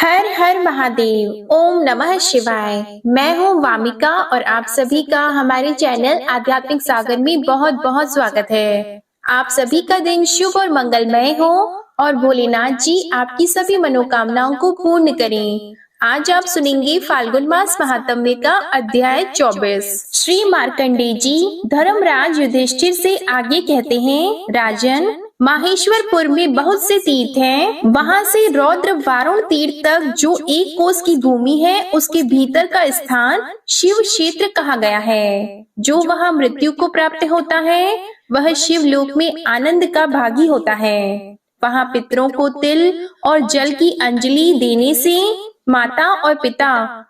हर हर महादेव। ओम नमः शिवाय। मैं हूँ वामिका और आप सभी का हमारे चैनल आध्यात्मिक सागर में बहुत बहुत स्वागत है। आप सभी का दिन शुभ और मंगलमय हो और भोलेनाथ जी आपकी सभी मनोकामनाओं को पूर्ण करें। आज आप सुनेंगे फाल्गुन मास महात्म्य का अध्याय 24। श्री मार्कंडेय जी धर्मराज युधिष्ठिर से आगे कहते हैं, राजन, माहेश्वरपुर में बहुत से तीर्थ हैं। वहाँ से रौद्र वारुण तीर्थ तक जो 1 कोस की भूमि है, उसके भीतर का स्थान शिव क्षेत्र कहा गया है। जो वहाँ मृत्यु को प्राप्त होता है, वह शिवलोक में आनंद का भागी होता है। वहाँ पितरों को तिल और जल की अंजलि देने से माता और पिता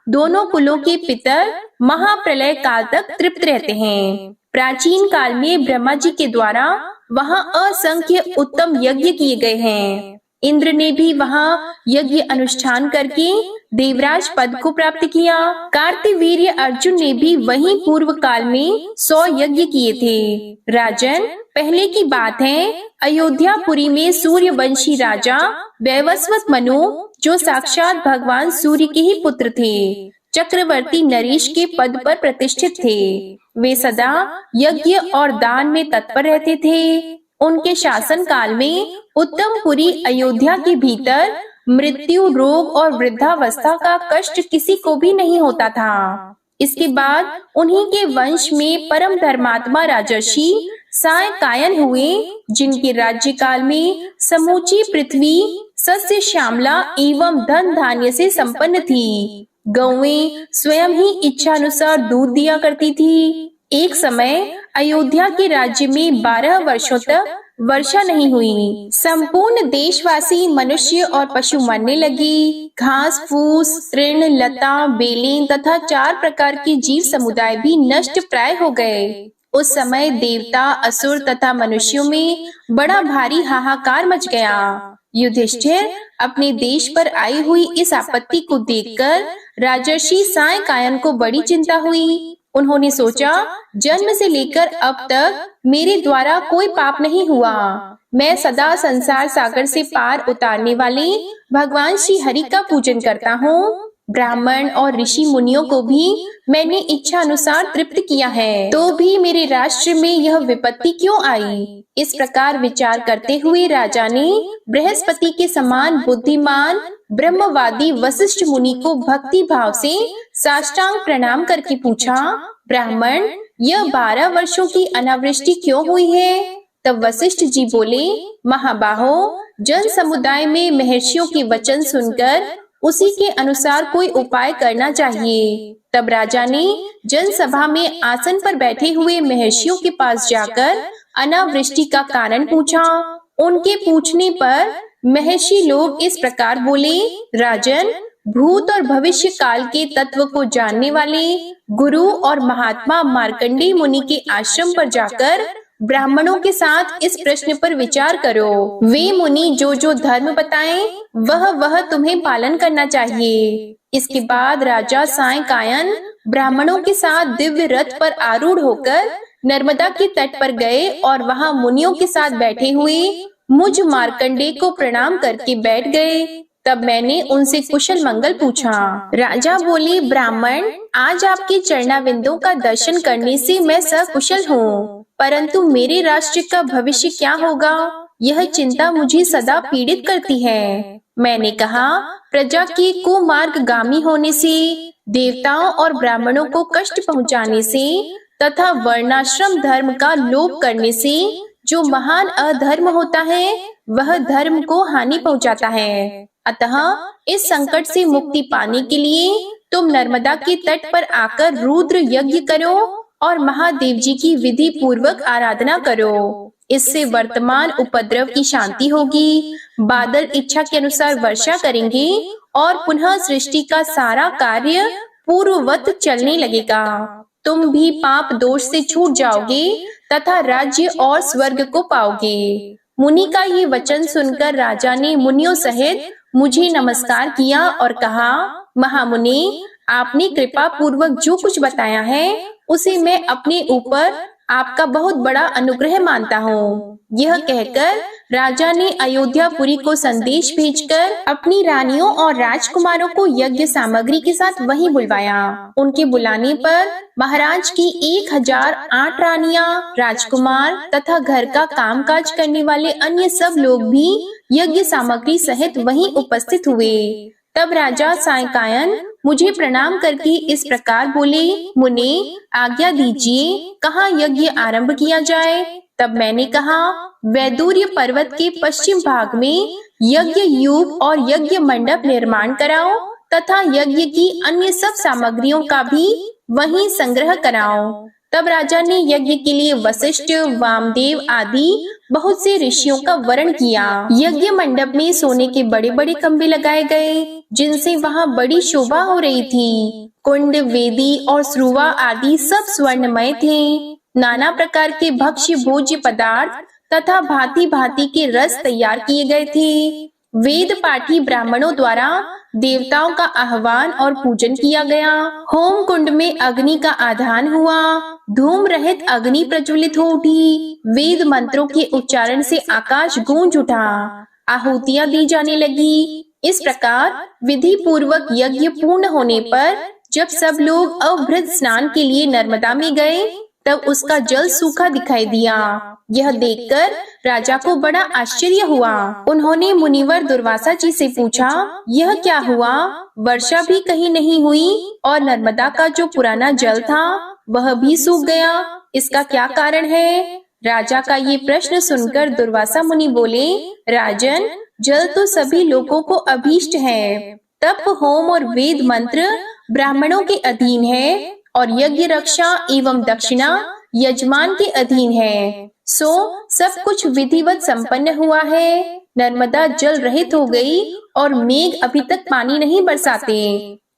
दोनों कुलों के पितर महाप्रलय काल तक तृप्त रहते हैं। प्राचीन काल में ब्रह्मा जी के द्वारा वहाँ असंख्य उत्तम यज्ञ किए गए हैं। इंद्र ने भी वहाँ यज्ञ अनुष्ठान करके देवराज पद को प्राप्त किया। कार्तवीर्य अर्जुन ने भी वहीं पूर्व काल में 100 यज्ञ किए थे। राजन, पहले की बात है, अयोध्यापुरी में सूर्यवंशी राजा वैवस्वत मनु, जो साक्षात भगवान सूर्य के ही पुत्र थे, चक्रवर्ती नरेश के पद पर प्रतिष्ठित थे। वे सदा यज्ञ और दान में तत्पर रहते थे। उनके शासन काल में उत्तमपुरी अयोध्या के भीतर मृत्यु, रोग और वृद्धावस्था का कष्ट किसी को भी नहीं होता था। इसके बाद उन्हीं के वंश में परम धर्मात्मा राजर्षि सायकायन हुए, जिनके राज्य काल में समूची पृथ्वी सस्य श्यामला एवं धन धान्य से संपन्न थी। गौएं स्वयं ही इच्छानुसार दूध दिया करती थी। एक समय अयोध्या के राज्य में 12 वर्षों तक वर्षा नहीं हुई। संपूर्ण देशवासी मनुष्य और पशु मरने लगे। घास फूस, तृण, लता, बेलें तथा 4 प्रकार के जीव समुदाय भी नष्ट प्राय हो गए। उस समय देवता, असुर तथा मनुष्यों में बड़ा भारी हाहाकार मच गया। युधिष्ठिर अपने देश पर आई हुई इस आपत्ति को देखकर राजर्षि सायकायन को बड़ी चिंता हुई। उन्होंने सोचा, जन्म से लेकर अब तक मेरे द्वारा कोई पाप नहीं हुआ। मैं सदा संसार सागर से पार उतारने वाले भगवान श्री हरि का पूजन करता हूँ। ब्राह्मण और ऋषि मुनियों को भी मैंने इच्छा अनुसार तृप्त किया है, तो भी मेरे राष्ट्र में यह विपत्ति क्यों आई? इस प्रकार विचार करते हुए राजा ने बृहस्पति के समान बुद्धिमान ब्रह्मवादी वशिष्ठ मुनि को भक्ति भाव से साष्टांग प्रणाम करके पूछा, ब्राह्मण, यह 12 वर्षों की अनावृष्टि क्यों हुई है? तब वशिष्ठ जी बोले, महाबाहो, जन समुदाय में महर्षियों के वचन सुनकर उसी के अनुसार कोई उपाय करना चाहिए। तब राजा ने जनसभा में आसन पर बैठे हुए महर्षियों के पास जाकर अनावृष्टि का कारण पूछा। उनके पूछने पर महर्षि लोग इस प्रकार बोले, राजन, भूत और भविष्य काल के तत्व को जानने वाले गुरु और महात्मा मार्कंडेय मुनि के आश्रम पर जाकर ब्राह्मणों के साथ इस प्रश्न पर विचार करो। वे मुनि जो जो धर्म बताएं, वह तुम्हें पालन करना चाहिए। इसके बाद राजा सायकायन ब्राह्मणों के साथ दिव्य रथ पर आरूढ़ होकर नर्मदा के तट पर गए और वहां मुनियों के साथ बैठे हुए मुझ मार्कंडेय को प्रणाम करके बैठ गए। तब मैंने उनसे कुशल मंगल पूछा। राजा बोले, ब्राह्मण, आज आपके चरणाविंदों का दर्शन करने से मैं सकुशल हूँ, परंतु मेरे राष्ट्र का भविष्य क्या होगा, यह चिंता मुझे सदा पीड़ित करती है। मैंने कहा, प्रजा के कुमार्गगामी होने से, देवताओं और ब्राह्मणों को कष्ट पहुँचाने से तथा वर्णाश्रम धर्म का लोप करने से जो महान अधर्म होता है, वह धर्म को हानि पहुँचाता है। अतः इस संकट से मुक्ति पाने के लिए तुम नर्मदा के तट पर आकर रुद्र यज्ञ करो और महादेव जी की विधि पूर्वक आराधना करो। इससे वर्तमान उपद्रव की शांति होगी। बादल इच्छा के अनुसार वर्षा करेंगे और पुनः सृष्टि का सारा कार्य पूर्ववत चलने लगेगा। तुम भी पाप दोष से छूट जाओगे तथा राज्य और स्वर्ग को पाओगे। मुनि का ये वचन सुनकर राजा ने मुनियों सहित मुझे नमस्कार किया और कहा, महामुनि, आपने कृपा पूर्वक जो कुछ बताया है, उसे मैं अपने ऊपर आपका बहुत बड़ा अनुग्रह मानता हूँ। यह कहकर राजा ने अयोध्यापुरी को संदेश भेजकर अपनी रानियों और राजकुमारों को यज्ञ सामग्री के साथ वहीं बुलवाया। उनके बुलाने पर महाराज की 1008 रानियां, राजकुमार तथा घर का कामकाज करने वाले अन्य सब लोग भी यज्ञ सामग्री सहित वहीं उपस्थित हुए। तब राजा सायकायन मुझे प्रणाम करके इस प्रकार बोले, मुने आज्ञा दीजिए, कहाँ यज्ञ आरंभ किया जाए। तब मैंने कहा, वैदूर्य पर्वत के पश्चिम भाग में यज्ञ यूप और यज्ञ मंडप निर्माण कराओ तथा यज्ञ की अन्य सब सामग्रियों का भी वहीं संग्रह कराओ। तब राजा ने यज्ञ के लिए वशिष्ठ, वामदेव आदि बहुत से ऋषियों का वर्ण किया। यज्ञ मंडप में सोने के बड़े बड़े खंभे लगाए गए, जिनसे वहाँ बड़ी शोभा हो रही थी। कुंड, वेदी और स्रुवा आदि सब स्वर्णमय थे। नाना प्रकार के भक्ष्य भोज्य पदार्थ तथा भांति भांति के रस तैयार किए गए थे। वेद पाठी ब्राह्मणों द्वारा देवताओं का आह्वान और पूजन किया गया। होम कुंड में अग्नि का आधान हुआ। धूम रहित अग्नि प्रज्वलित हो उठी। वेद मंत्रों के उच्चारण से आकाश गूंज उठा। आहुतियां दी जाने लगी। इस प्रकार विधि पूर्वक यज्ञ पूर्ण होने पर जब सब लोग अवभृत स्नान के लिए नर्मदा में गए, तब उसका जल सूखा दिखाई दिया। यह देखकर राजा को बड़ा आश्चर्य हुआ। उन्होंने मुनिवर दुर्वासा जी से पूछा, यह क्या हुआ? वर्षा भी कहीं नहीं हुई और नर्मदा का जो पुराना जल था वह भी सूख गया। इसका क्या कारण है? राजा का ये प्रश्न सुनकर दुर्वासा मुनि बोले, राजन, जल तो सभी लोगों को अभीष्ट है। तप, होम और वेद मंत्र ब्राह्मणों के अधीन है और यज्ञ रक्षा एवं दक्षिणा यजमान के अधीन है। सो सब कुछ विधिवत संपन्न हुआ है। नर्मदा जल रहित हो गई और मेघ अभी तक पानी नहीं बरसाते।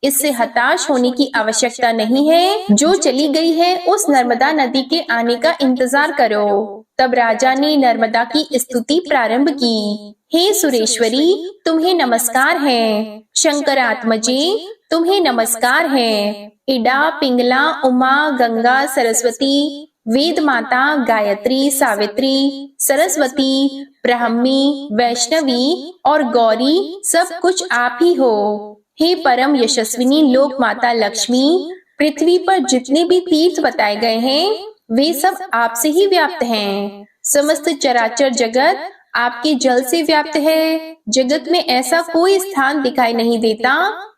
इससे हताश होने की आवश्यकता नहीं है। जो चली गई है उस नर्मदा नदी के आने का इंतजार करो। तब राजा ने नर्मदा की स्तुति प्रारंभ की। हे सुरेश्वरी, तुम्हें नमस्कार है। शंकरात्मजे, तुम्हें नमस्कार है। इडा, पिंगला, उमा, गंगा, सरस्वती, वेद माता, गायत्री, सावित्री, सरस्वती, ब्राह्मी, वैष्णवी और गौरी सब कुछ आप ही हो। हे परम यशस्विनी लोक माता लक्ष्मी, पृथ्वी पर जितने भी तीर्थ बताए गए हैं वे सब आपसे ही व्याप्त हैं। समस्त चराचर जगत आपके जल से व्याप्त है। जगत में ऐसा कोई स्थान दिखाई नहीं देता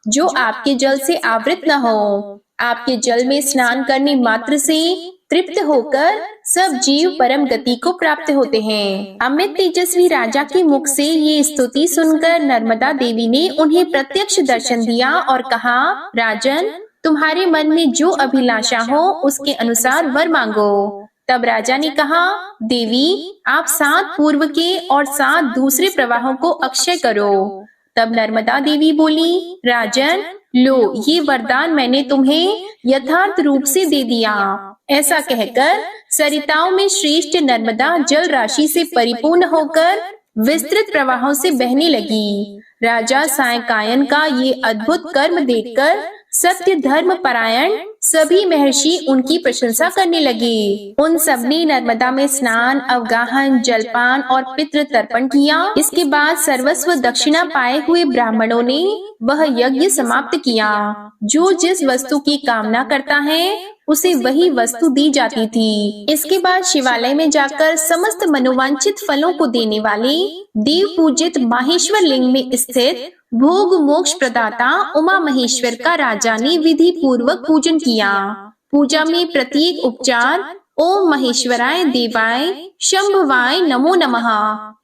जो आपके जल से आवृत न हो। आपके जल में स्नान करने मात्र से तृप्त होकर सब जीव परम गति को प्राप्त होते हैं। अमित तेजस्वी राजा के मुख से ये स्तुति सुनकर नर्मदा देवी ने उन्हें प्रत्यक्ष दर्शन दिया और कहा, राजन, तुम्हारे मन में जो अभिलाषा हो उसके अनुसार वर मांगो। तब राजा ने कहा, देवी, आप 7 पूर्व के और 7 दूसरे प्रवाहों को अक्षय करो। तब नर्मदा देवी बोली, राजन, लो, ये वरदान मैंने तुम्हें यथार्थ रूप से दे दिया। ऐसा कहकर सरिताओं में श्रेष्ठ नर्मदा जल राशि से परिपूर्ण होकर विस्तृत प्रवाहों से बहने लगी। राजा सायकायन का ये अद्भुत कर्म देखकर सत्य धर्म परायण सभी महर्षि उनकी प्रशंसा करने लगे। उन सबने नर्मदा में स्नान, अवगाहन, जलपान और पितृ तर्पण किया। इसके बाद सर्वस्व दक्षिणा पाए हुए ब्राह्मणों ने वह यज्ञ समाप्त किया। जो जिस वस्तु की कामना करता है उसे वही वस्तु दी जाती थी। इसके बाद शिवालय में जाकर समस्त मनोवांछित फलों को देने वाले देव पूजित माहेश्वर लिंग में स्थित भोग मोक्ष प्रदाता उमा महेश्वर का राजा ने विधि पूर्वक पूजन किया। पूजा में प्रत्येक उपचार ओम महेश्वराय देवाय शंभवाय नमो नमः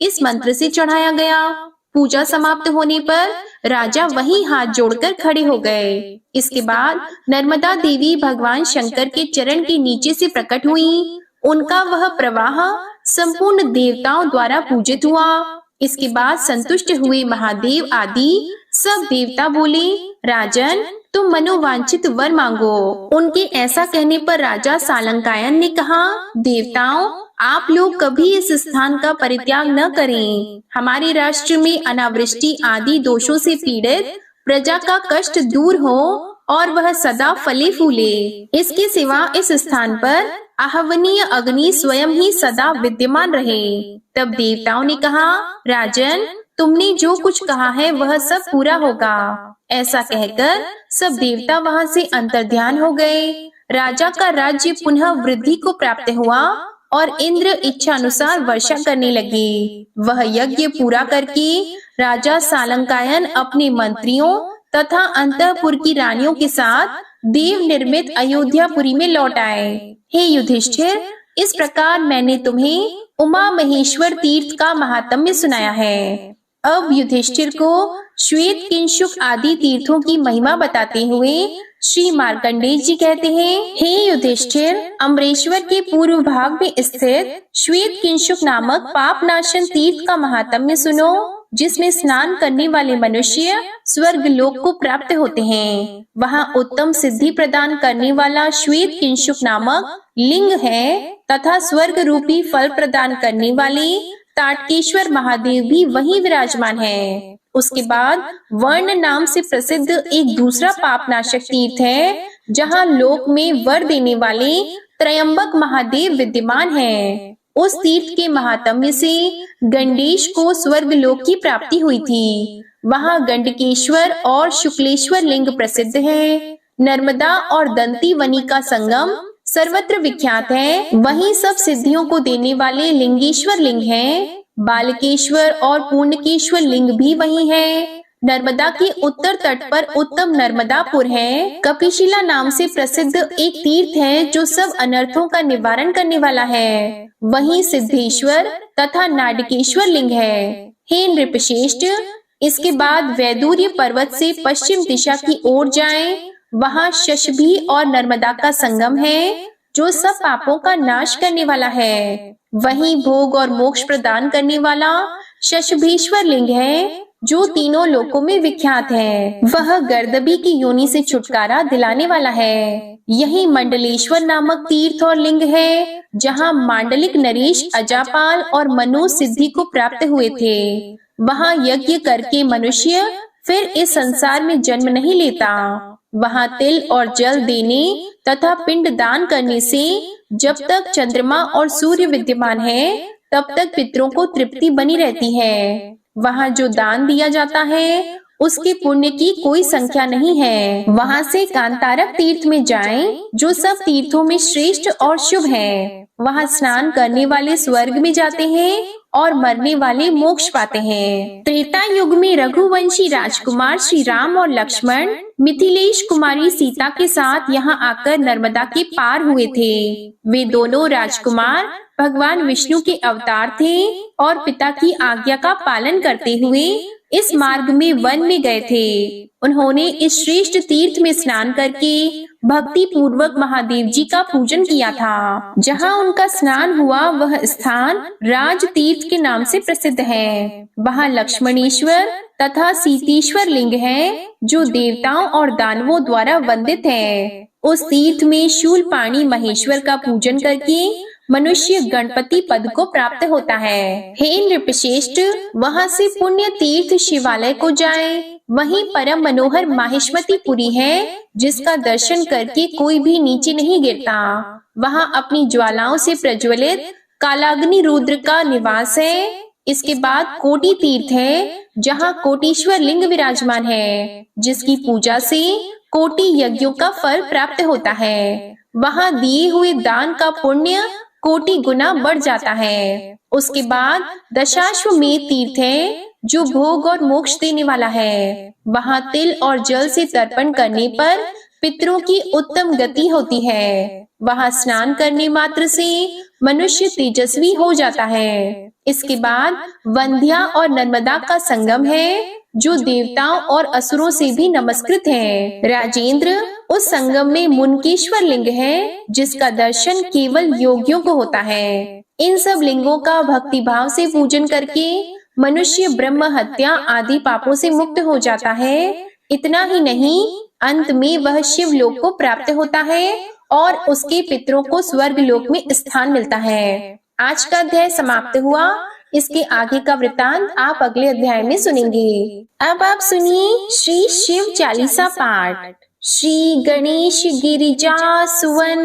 इस मंत्र से चढ़ाया गया। पूजा समाप्त होने पर राजा वहीं हाथ जोड़कर खड़े हो गए। इसके बाद नर्मदा देवी भगवान शंकर के चरण के नीचे से प्रकट हुई। उनका वह प्रवाह संपूर्ण देवताओं द्वारा पूजित हुआ। इसके बाद संतुष्ट हुए महादेव आदि सब देवता बोले, राजन, तुम मनोवांछित वर मांगो। उनके ऐसा कहने पर राजा सालंकायन ने कहा, देवताओं, आप लोग कभी इस स्थान का परित्याग न करें। हमारे राष्ट्र में अनावृष्टि आदि दोषों से पीड़ित प्रजा का कष्ट दूर हो और वह सदा फले फूले। इसके सिवा इस स्थान पर आहवनीय अग्नि स्वयं ही सदा विद्यमान रहे। तब देवताओं ने कहा, राजन, तुमने जो कुछ कहा है वह सब पूरा होगा। ऐसा कहकर सब देवता वहां से अंतर्ध्यान हो गए। राजा का राज्य पुनः वृद्धि को प्राप्त हुआ और इंद्र इच्छानुसार वर्षा करने लगे। वह यज्ञ पूरा करके राजा सालंकायन अपने मंत्रियों तथा अंतःपुर की रानियों के साथ देव निर्मित अयोध्यापुरी में लौट आए। हे युधिष्ठिर, इस प्रकार मैंने तुम्हें उमा महेश्वर तीर्थ का महात्म्य सुनाया है। अब युधिष्ठिर को श्वेत किंशुक आदि तीर्थों की महिमा बताते हुए श्री मार्कंडेय जी कहते हैं, हे युधिष्ठिर, अमरेश्वर के पूर्व भाग में स्थित श्वेत किंशुक नामक पाप नाशन तीर्थ का महात्म्य सुनो, जिसमें स्नान करने वाले मनुष्य स्वर्ग लोक को प्राप्त होते हैं। वहाँ उत्तम सिद्धि प्रदान करने वाला श्वेत किंशुक नामक लिंग है तथा स्वर्ग रूपी फल प्रदान करने वाले ताटकेश्वर महादेव भी वहीं विराजमान है। उसके बाद वर्ण नाम से प्रसिद्ध एक दूसरा पापनाशक तीर्थ है, जहाँ लोक में वर देने वाले त्रयंबक महादेव विद्यमान है। उस तीर्थ के महात्म्य से गंडेश को स्वर्ग लोक की प्राप्ति हुई थी। वहाँ गंडकेश्वर और शुक्लेश्वर लिंग प्रसिद्ध है। नर्मदा और दंती वनी का संगम सर्वत्र विख्यात है। वहीं सब सिद्धियों को देने वाले लिंगेश्वर लिंग हैं। बालकेश्वर और पूर्णकेश्वर लिंग भी वही है। नर्मदा के उत्तर तट पर उत्तम नर्मदापुर है। कपिशिला नाम से प्रसिद्ध एक तीर्थ है जो सब अनर्थों का निवारण करने वाला है। वहीं सिद्धेश्वर तथा नाडकेश्वर लिंग है। हे नृपश्रेष्ठ, इसके बाद वैदूर्य पर्वत से पश्चिम दिशा की ओर जाएं। वहाँ शशभी और नर्मदा का संगम है, जो सब पापों का नाश करने वाला है। वहीं भोग और मोक्ष प्रदान करने वाला शशभीश्वर लिंग है, जो तीनों लोकों में विख्यात है। वह गर्दभी की योनि से छुटकारा दिलाने वाला है। यही मंडलेश्वर नामक तीर्थ और लिंग है, जहाँ मांडलिक नरेश, अजापाल और मनु सिद्धि को प्राप्त हुए थे। वहाँ यज्ञ करके मनुष्य फिर इस संसार में जन्म नहीं लेता। वहाँ तिल और जल देने तथा पिंड दान करने से जब तक चंद्रमा और सूर्य विद्यमान है, तब तक पितरों को तृप्ति बनी रहती है। वहाँ जो दान दिया जाता है, उसके पुण्य की कोई संख्या नहीं है। वहाँ से कांतारक तीर्थ में जाएं, जो सब तीर्थों में श्रेष्ठ और शुभ है। वहाँ स्नान करने वाले स्वर्ग में जाते हैं और मरने वाले मोक्ष पाते हैं। त्रेता युग में रघुवंशी राजकुमार श्री राम और लक्ष्मण मिथिलेश कुमारी सीता के साथ यहाँ आकर नर्मदा के पार हुए थे। वे दोनों राजकुमार भगवान विष्णु के अवतार थे और पिता की आज्ञा का पालन करते हुए इस मार्ग में वन में गए थे। उन्होंने इस श्रेष्ठ तीर्थ में स्नान करके भक्ति पूर्वक महादेव जी का पूजन किया था। जहाँ उनका स्नान हुआ वह स्थान राज तीर्थ के नाम से प्रसिद्ध है। वहाँ लक्ष्मणेश्वर तथा सीतेश्वर लिंग है, जो देवताओं और दानवों द्वारा वंदित है। उस तीर्थ में शूलपाणी महेश्वर का पूजन करके मनुष्य गणपति पद को प्राप्त होता है। हे नृपश्रेष्ठ, वहाँ से पुण्य तीर्थ शिवालय को जाएं। वहीं परम मनोहर माहिष्मतीपुरी है, जिसका दर्शन करके कोई भी नीचे नहीं गिरता। वहाँ अपनी ज्वालाओं से प्रज्वलित कालाग्नि रुद्र का निवास है। इसके बाद कोटि तीर्थ है, जहाँ कोटीश्वर लिंग विराजमान है, जिसकी पूजा से कोटि यज्ञों का फल प्राप्त होता है। वहाँ दिए हुए दान का पुण्य कोटि गुना बढ़ जाता है। उसके बाद दशाश्वमेध तीर्थ है, जो भोग और मोक्ष देने वाला है। वहाँ तिल और जल से तर्पण करने पर पितरों की उत्तम गति होती है। वहाँ स्नान करने मात्र से मनुष्य तेजस्वी हो जाता है। इसके बाद वंध्या और नर्मदा का संगम है, जो देवताओं और असुरों से भी नमस्कृत है। राजेंद्र, उस संगम में मुनकेश्वर लिंग है, जिसका दर्शन केवल योगियों को होता है। इन सब लिंगों का भक्ति भाव से पूजन करके मनुष्य ब्रह्म हत्या आदि पापों से मुक्त हो जाता है। इतना ही नहीं, अंत में वह शिव लोक को प्राप्त होता है और उसके पितरों को स्वर्ग लोक में स्थान मिलता है। आज का अध्याय समाप्त हुआ। इसके आगे का वृतांत आप अगले अध्याय में सुनेंगे। अब आप सुनिए श्री शिव चालीसा पाठ। श्री गणेश गिरिजा सुवन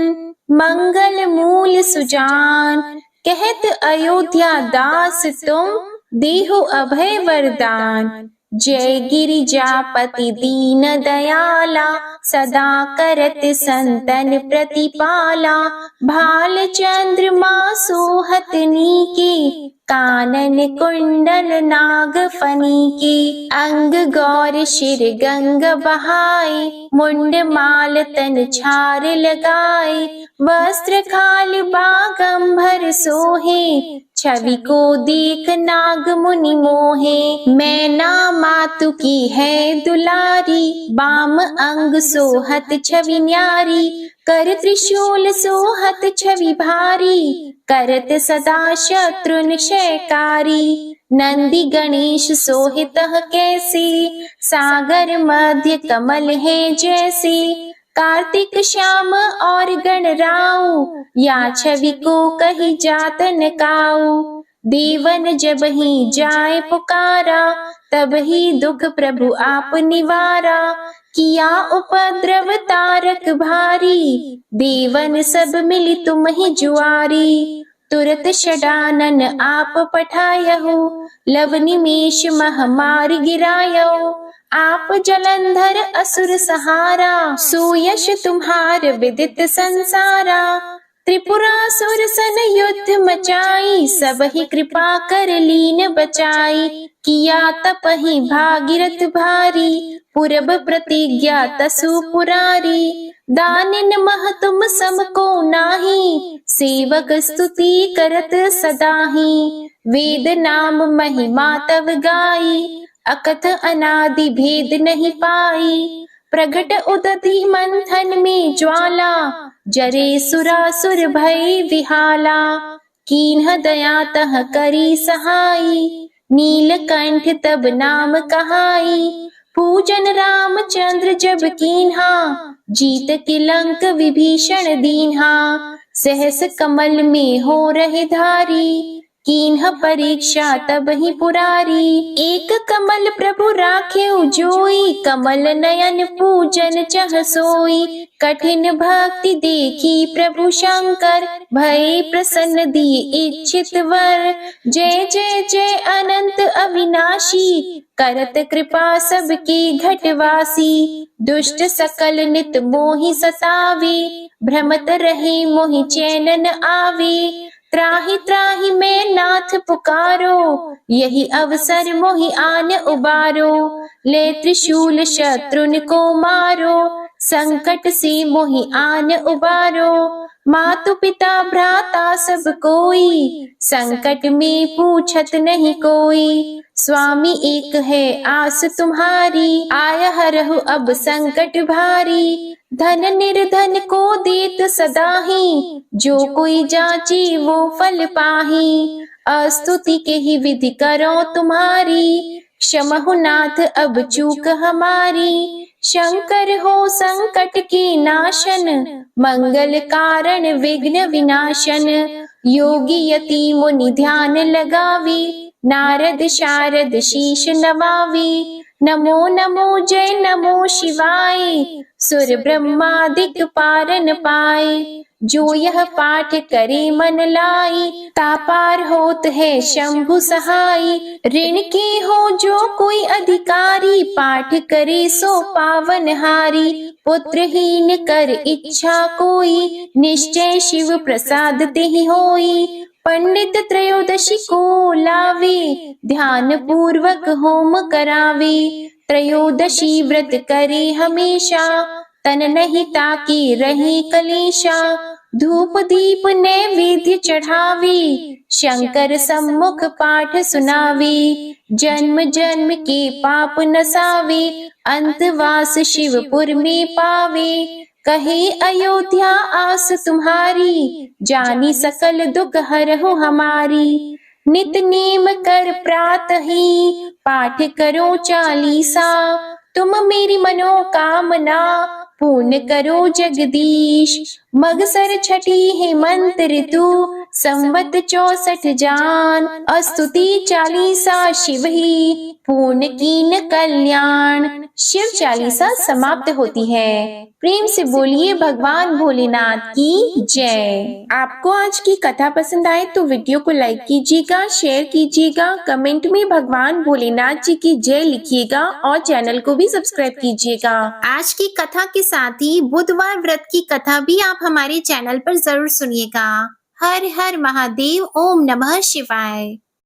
मंगल मूल सुजान, कहत अयोध्या दास तुम देहो अभय वरदान। जय गिरिजापति दीन दयाला, सदा करत संतन प्रतिपाला। भाल चंद्रमा सोहत नीके, कानन कुंडल नाग फनी के। अंग गौर शिर गंग बहाए, मुंड माल तन छार लगाए। वस्त्र खाल बागंबर सोहे, छवि को देख नाग मुनि मोहे। मैना मातु की है दुलारी, बाम अंग सोहत छवि न्यारी। कर त्रिशूल सोहत छवि भारी, करत सदा शत्रु निशयकारी। नंदी गणेश सोहित कैसे, सागर मध्य कमल है जैसे। कार्तिक श्याम और गणराऊ, या छवि को कही जात न काऊ। देवन जब ही जाए पुकारा, तब ही दुख प्रभु आप निवारा। किया उपद्रव तारक भारी, देवन सब मिली तुम ही जुआरी। तुरत षडानन आप पठायहु, लव निमेष महामारी गिरायहु। आप जलंधर असुर सहारा, सुयश तुम्हार विदित संसारा। त्रिपुरासुर सन युद्ध मचाई, सब ही कृपा कर लीन बचाई। किया तपहि भागीरथ भारी, पूरब प्रतिज्ञा तसु पुरारी। दानिन मह तुम सम को नाही, सेवक स्तुति करत सदाही। वेद नाम महिमा तव गाई, अकथ अनादि भेद नहीं पाई। प्रगट उदधि मंथन में ज्वाला, जरे सुरासुर भय विहाला। कीन्ह दया तह करी सहाई, नीलकंठ तब नाम कहाई। पूजन रामचंद्र जब कीन्हा, जीत के लंक विभीषण दीन्हा। सहस कमल में हो रहे धारी, कीन्ह परीक्षा तब ही पुरारी। एक कमल प्रभु राखे जोई, कमल नयन पूजन चह सोई। कठिन भक्ति देखी प्रभु शंकर, भय प्रसन्न दिए इच्छित वर। जय जय जय अनंत अविनाशी, करत कृपा सबके घटवासी। दुष्ट सकल नित मोहि सतावे, भ्रमत रहे मोहि चैन न आवे। त्राहि त्राहि मैं नाथ पुकारो, यही अवसर मोहि आन उबारो। ले त्रिशूल शत्रुन को मारो, संकट से मोहि आन उबारो। मातु पिता भ्राता सब कोई, संकट में पूछत नहीं कोई। स्वामी एक है आस तुम्हारी, आया हरहु अब संकट भारी। धन निर्धन को देत सदाही, जो कोई जाची वो फल पाही। अस्तुति के ही विधि करो तुम्हारी, क्षमहु नाथ अब चूक हमारी। शंकर हो संकट के नाशन, मंगल कारण विघ्न विनाशन। योगी यति मुनि ध्यान लगावी, नारद शारद शीश नवावी। नमो नमो जय नमो शिवाय, सुर ब्रह्मादिक पारन पाए। जो यह पाठ करे मन लाई, तापार होत है शंभु सहाय। ऋण के हो जो कोई अधिकारी, पाठ करे सो पावन हारी। पुत्रहीन कर इच्छा कोई, निश्चय शिव प्रसाद तेहि होई। पंडित त्रयोदशी को लावे, ध्यान पूर्वक होम करावे। त्रयोदशी व्रत करे हमेशा, तन नहीं ताकि रहे कलेशा। धूप दीप नैवेद्य चढ़ावे, शंकर सम्मुख पाठ सुनावे। जन्म जन्म के पाप नसावे, अंतवास शिवपुर में पावे। कहे अयोध्या आस तुम्हारी, जानी सकल दुख हरहु हमारी। नित नेम कर प्रातः ही, पाठ करो चालीसा। तुम मेरी मनोकामना, पूर्ण करो जगदीश। मगसर छठी है मंत्र ऋतु, संवत 64 जान स्तुति चालीसा शिव ही पूर्ण कीन कल्याण। शिव चालीसा समाप्त होती है। प्रेम से बोलिए भगवान भोलेनाथ की जय। आपको आज की कथा पसंद आए तो वीडियो को लाइक कीजिएगा, शेयर कीजिएगा, कमेंट में भगवान भोलेनाथ जी की जय लिखिएगा और चैनल को भी सब्सक्राइब कीजिएगा। आज की कथा के साथ ही बुधवार व्रत की कथा भी आप हमारे चैनल पर जरूर सुनिएगा। हर हर महादेव, ओम नमः शिवाय।